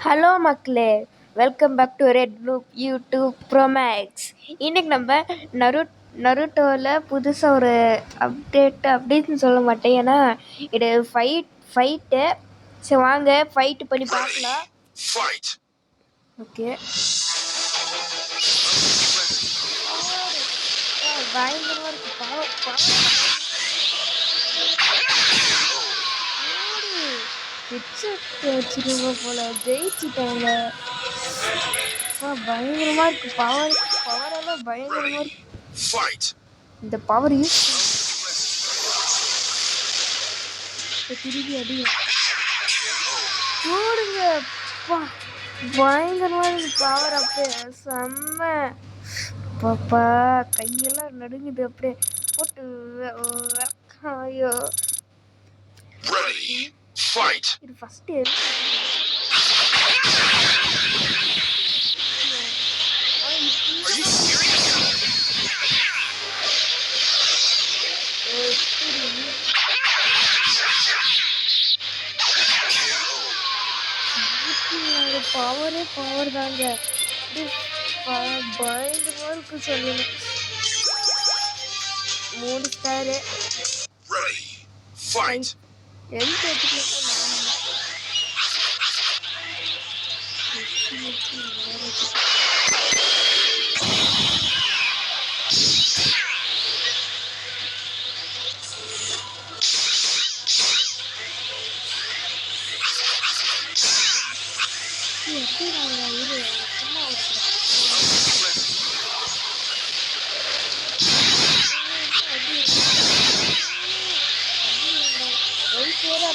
Hello மக்களே, welcome back to red blue YouTube pro max. இன்னைக்கு நம்ம நருட்டோவில் புதுசாக ஒரு அப்டேட் அப்படின்னு சொல்ல மாட்டேன், ஏன்னா இது ஃபைட்டு. சரி வாங்க ஃபைட்டு பண்ணி பார்க்கலாம். ஓகே, பயங்கரமாக இருக்கு. வச்சிருங்க போல, ஜெயிச்சுட்டாங்க. பயங்கரமா இருக்கு. பவரெல்லாம் பயங்கரமா இருக்கு. இந்த பவர் யூஸ் திரும்பி அடி போடுங்க. பயங்கரமா இருக்கு பவர். அப்படியே செம்ம. பாப்பா கையெல்லாம் நடுங்குது. அப்படியே போட்டு ஐயோ. இது ஃபர்ஸ்ட் பவர் தாங்க. பயங்கரமா இருக்கு சொல்லணும். 3 ஸ்டாரு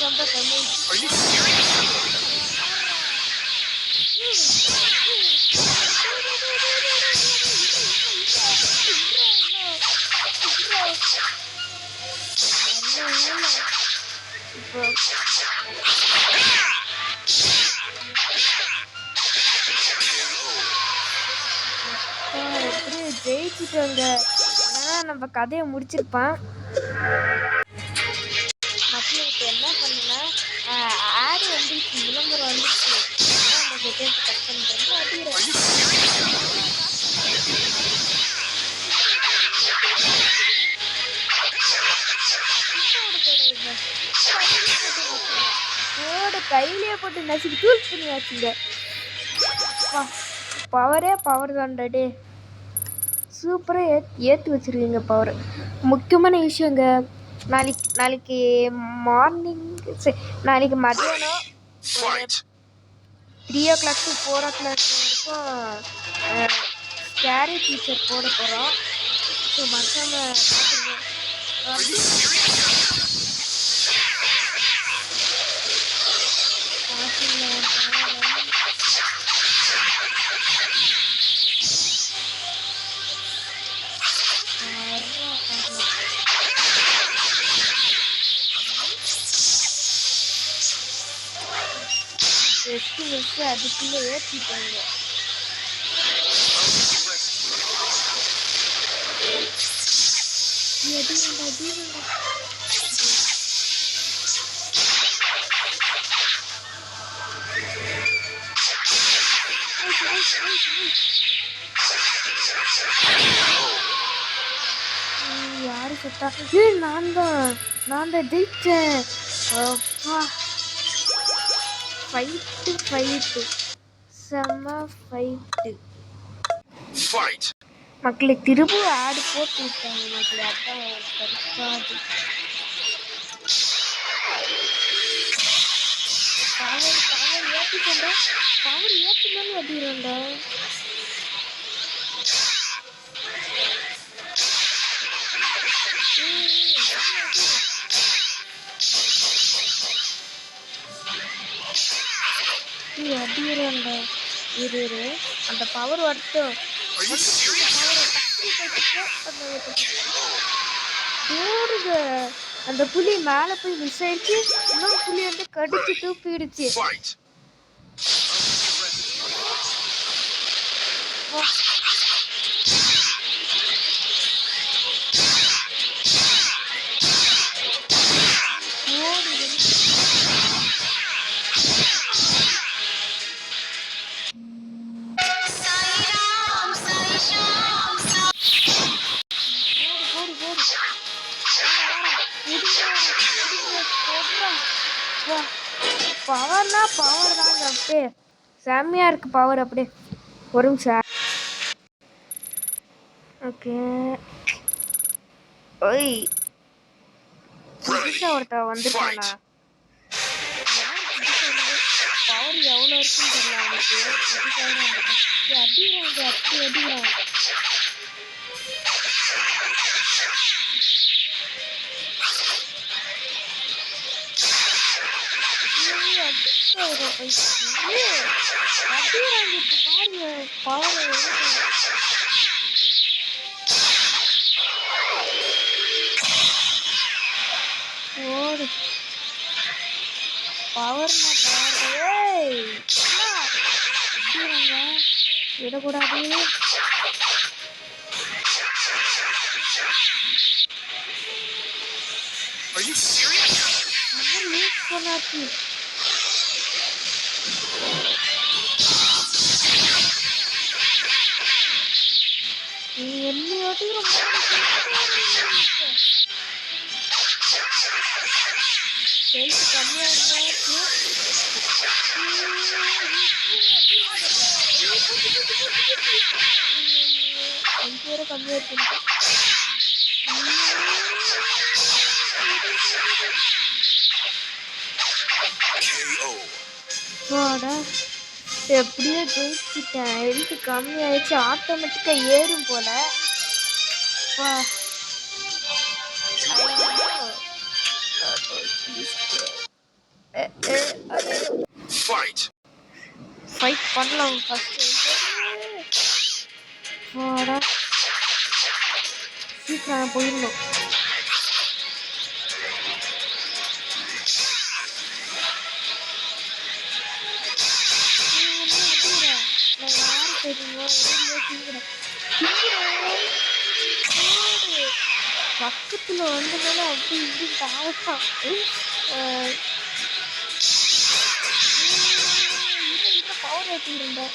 ரொம்ப கம்மி. எப்படியும் ஜெயிச்சுட்டாங்க. ஏன்னா நம்ம கதையை முடிச்சிருப்பான். மக்களுக்கு என்ன பண்ணுன்னா, ஆடு வந்துருச்சு, விளம்பரம் வந்துருச்சு. அந்த செகண்ட் கட் பண்ணிட்டு அடிக்கிறேன். கையிலேயே போட்டு நசுக்கி தூள் பண்ணியாச்சுங்க. பவர் தான்டே. சூப்பராக ஏற்றி வச்சுருக்கீங்க பவர். முக்கியமான விஷயங்க, நாளைக்கு மார்னிங், நாளைக்கு மத்தியானம் 3 to 4 வரைக்கும் ஸ்கேரி டீச்சர் போட போகிறோம். ஸோ மறக்காம அதுக்குள்ளே ஏற்றிட்டாங்க. யாரு செத்தா? நான் தான் ஜெயிச்சேன். ஃபைட்டு செம்ம ஃபைட்டு. மக்களை திரும்ப ஆடு போட்டு விட்டாங்க மக்களை. அதான் கருப்பாது. Power ஏற்றிக்கொண்டா, power ஏற்றினாலும் அடிக்கிறோண்டா. அடிக்கிறோண்டா. இரு அந்த பவர் வரட்டும். போடுங்க. அந்த புலி மேலே போய் மிஸ் ஆயிடுச்சு. இன்னொரு புலி வந்து கடிச்சு தூக்கிடுச்சு. பவர் தாங்க அப்படியே செம்மையாக இருக்குது பவர் அப்படியே ஒரு நிமிஷம். ஓகே ஓய் புதுசாக ஒருத்தர் வந்துருக்கானா? பவர் எவ்வளோ இருக்குன்னு தெரியல அவனுக்கு. புதுசாக அடிக்கிறாங்க அப்படி அடிக்கிறான். அடிக்கிறாங்க இப்போ பாருங்க பவர் ஓடு பவர்னா பவர் விடக்கூடாது. சொன்னாச்சு நீ என்னையோட்டி ரொம்ப கம்மியா இருந்தாச்சு. அஞ்சு பேரை கம்மியா இருக்கு. எப்படியோ ஜெயிச்சிட்டேன். ஹெல்த் கம்மியாயிடுச்சு. ஆட்டோமேட்டிக்கா ஏறும் போல. ஃபைட் பண்ணலாம் ஃபர்ஸ்ட். சீக்கிரம் போயிடணும். பக்கத்துல வந்தனால அப்படி இப்படி தாவட்டான். பவர் ஏற்றிருந்தேன்.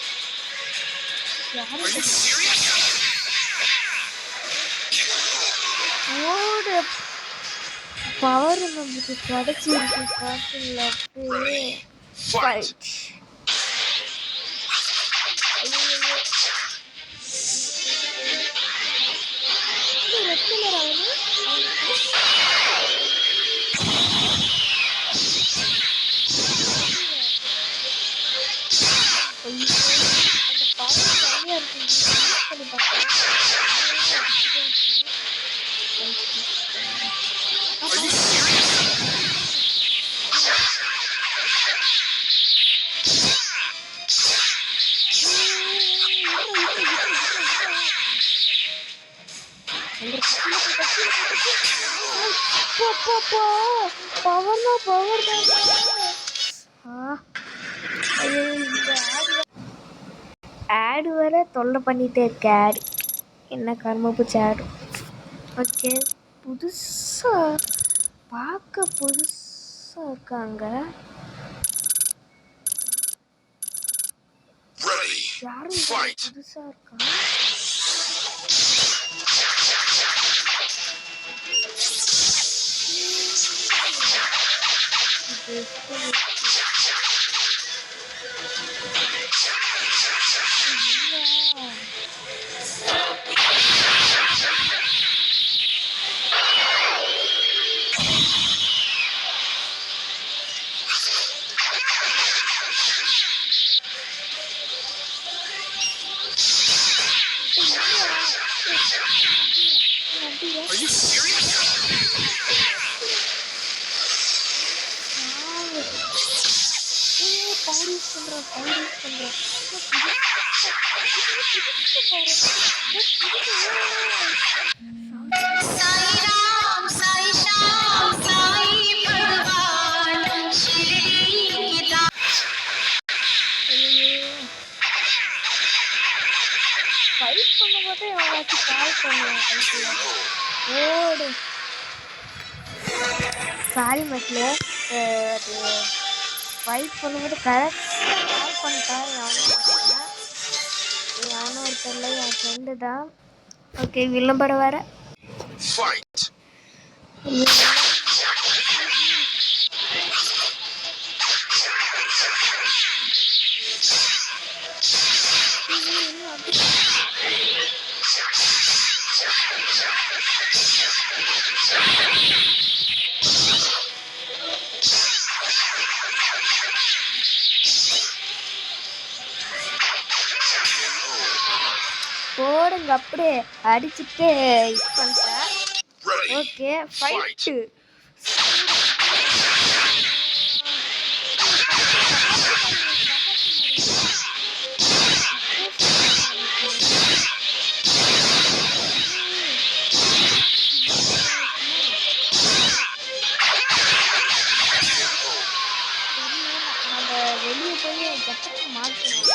ஓடு பவர் நமக்கு கிடைச்சிருக்கு. காட்டுல அப்படியே ஃபைட். அந்த பவர் கம்மியா இருக்கு. பண்ணி பார்க்கலாம். பவர்னா பவர் தான். ஆடு வர தொல்லை பண்ணிட்டே இருக்க. ஆடு என்ன கர்ம பூச்சி ஆடு. ஓகே புதுசா பார்க்க புதுசா இருக்காங்க. யாரும் புதுசா இருக்காங்க. சாரி மக்களே, அது ஃபைட் பண்ணும்போது கரெக்டாக கால் பண்ணிட்டேன். யானும் ஒருத்தரில் என் ஃப்ரெண்டு தான். ஓகே விளம்பரம் வேறு. இங்கே அப்படியே அடிச்சுட்டே இது பண்ணிட்டேன். Okay fight. வெளியே போய் கெட்டக்கு மாற்றணும்.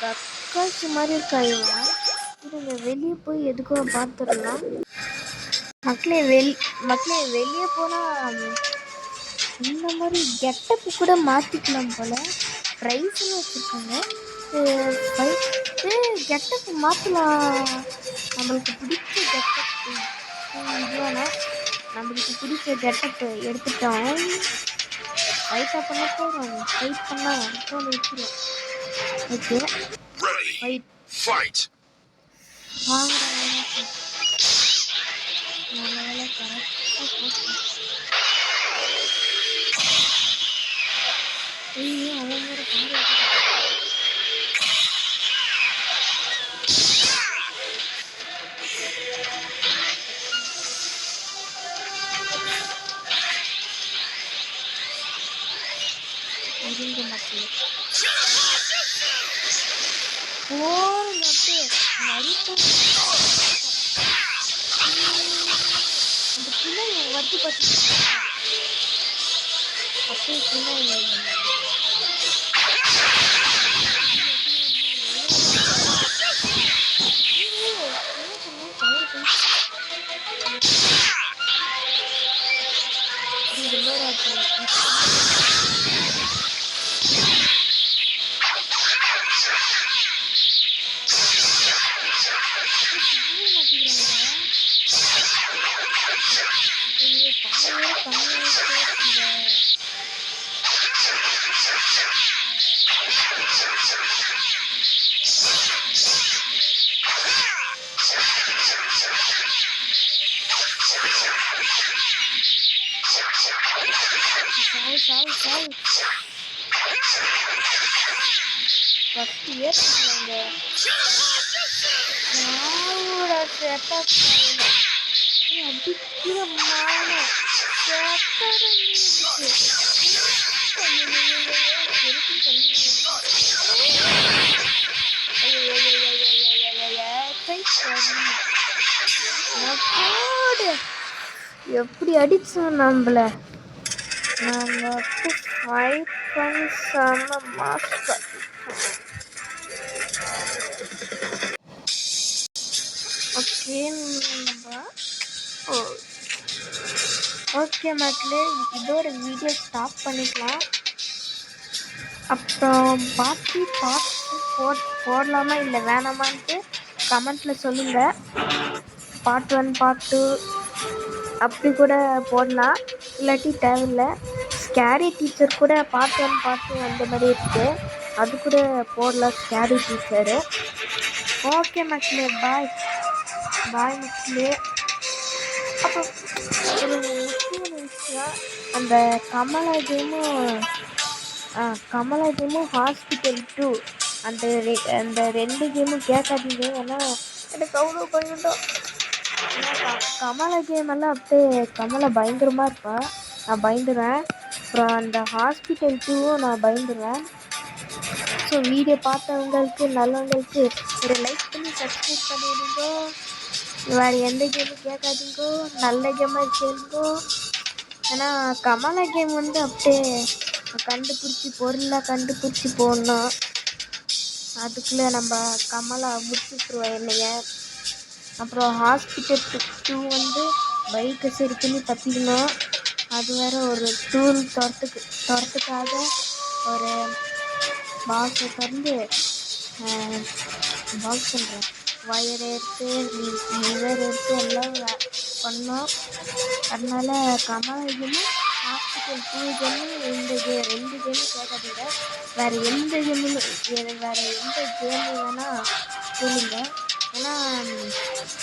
கக்காசி மாதிரி இருக்காங்க. இதுங்க வெளியே போய் எதுக்கோ பார்த்துடலாம். மக்களே வெளியே போனால் இந்த மாதிரி கெட்டப்பு கூட மாற்றிக்கலாம் போல். ப்ரைஸ்னு வச்சுருக்காங்க. கெட்டப்பு மாற்றலாம். நம்மளுக்கு பிடிச்ச கெட்டப்பு இதுவானா நம்மளுக்கு பிடிச்ச கெட்டப்பு எடுத்துட்டோம். ஃபைட்டாக பண்ண போகிறோம். ஃபைட் பண்ணால் ஃபோன் வச்சுருவோம். ஓகே ஃபைட் வாங்குறாங்க. நல்ல வேலை கரெக்டாக போட்டோம். அவன் வேறு கார் இருந்த மக்கள் போருங்க. அப்படியே அந்த பிள்ளை வட்டி பற்றி அப்படியே பிள்ளை சாவு ஃபஸ்ட் ஏற்றுங்க. சாவோட செட்டப் அடிக்கிறமான எப்படி அடிச்சோம் நம்மள. நாங்கள் ஃபைட் பண்ணி செம்ம மாஸ்டர். ஓகே மக்களே, இதோட வீடியோ ஸ்டாப் பண்ணிக்கலாம். அப்புறம் பாட்டி போடலாமா இல்லை வேணாமான்ட்டு கமெண்ட்டில் சொல்லுங்கள். பார்ட் 1 பார்ட் 2 அப்படி கூட போடலாம், இல்லாட்டி தேவையில்லை. ஸ்கேரி டீச்சர் கூட பார்ட் 1 பார்ட் 2 அந்த மாதிரி இருக்குது, அது கூட போடலாம். Scary teacher. ஓகே மக்களே, பாய் மக்களே. அப்புறம் ஒரு முக்கியமான விஷயம், அந்த கமலா கேமும் ஹாஸ்பிட்டல் 2 அந்த 2 கேமும் கேட்காதீங்க. ஏன்னா எனக்கு அவ்வளோ பயந்துட்டோம். கமலா கேம் எல்லாம் அப்படியே கமலா பயங்கரமாக இருப்பா, நான் பயந்துருவேன். அப்புறம் அந்த ஹாஸ்பிட்டல் 2வும் நான் பயந்துருவேன். ஸோ வீடியோ பார்த்தவங்களுக்கு நல்லவங்களுக்கு ஒரு லைக் பண்ணி சப்ஸ்கிரைப் பண்ணிடுங்கோ. வேறு எந்த கேமும் கேட்காதீங்கோ, நல்ல கேமாக கேளுங்கோ. ஏன்னா கமலா கேம் வந்து அப்படியே பொருளாக கண்டுபிடிச்சி போடணும். அதுக்குள்ளே நம்ம கமலா முடிச்சுட்ருவோம் என்னைய. அப்புறம் ஹாஸ்பிட்டல் 2 வந்து பைக்கை சரி பண்ணி தப்பிக்கணும். அது வேறு ஒரு டூல் துரத்துக்காக ஒரு பாக்ஸை திறந்து பாக்ஸ் பண்ணுறேன். வயர் எடுத்து லிவர் எடுத்து எல்லாம் பண்ணோம். அதனால கமலாஜியும் ஹாஸ்பிட்டல் 2 கேமு இந்த 2 கேமு கேட்காதீங்க. வேறு எந்த கேமும் வேறு எந்த கேமு வேணால் கேளுங்க. ஏன்னா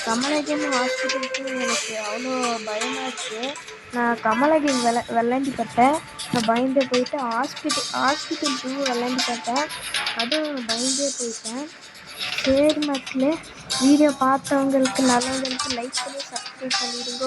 கமலா கேம் ஹாஸ்பிட்டல் 2 எனக்கு அவ்வளோ பயமாக இருக்குது. நான் கமலா கேம் விளாண்டி பார்த்தேன். நான் பயந்தே போயிட்டு ஹாஸ்பிட்டல் 2 விளாண்டி பார்த்தேன். அதுவும் பயந்தே போயிட்டேன். சரி மக்களே, வீடியோ பார்த்தவங்களுக்கு நல்லவங்களுக்கு லைக் பண்ணி சப்ஸ்கிரைப் பண்ணிடுங்க.